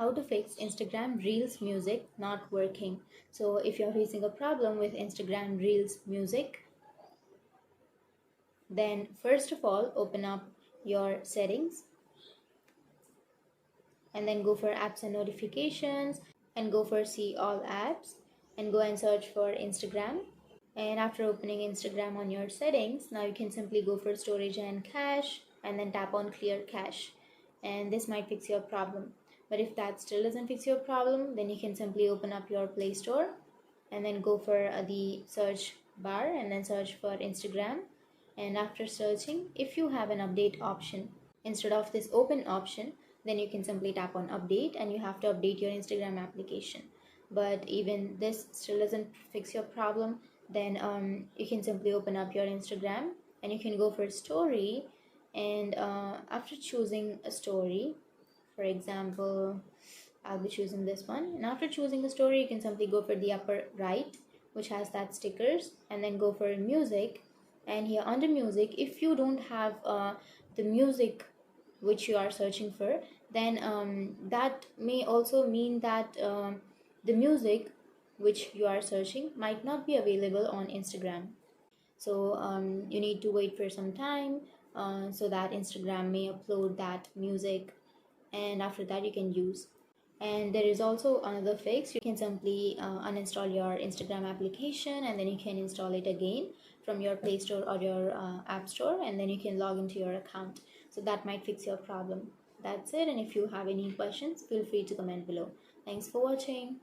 how to fix Instagram Reels music not working. So if you're facing a problem with Instagram Reels music, then first of all open up your settings and then go for apps and notifications and go for see all apps and go and search for Instagram. And after opening Instagram on your settings, now you can simply go for storage and cache and then tap on clear cache, and this might fix your problem. But if that still doesn't fix your problem, then you can simply open up your Play Store and then go for the search bar and then search for Instagram. And after searching, if you have an update option instead of this open option, then you can simply tap on update and you have to update your Instagram application. But even this still doesn't fix your problem, then you can simply open up your Instagram and you can go for story. And after choosing a story, for example, I'll be choosing this one, and after choosing the story you can simply go for the upper right which has that stickers and then go for music. And here under music, if you don't have the music which you are searching for, then that may also mean that the music which you are searching might not be available on Instagram. So you need to wait for some time so that Instagram may upload that music, and after that you can use. And there is also another fix. You can simply uninstall your Instagram application and then you can install it again from your Play Store or your App Store, and then you can log into your account. So that might fix your problem. That's it, and if you have any questions, feel free to comment below. Thanks for watching.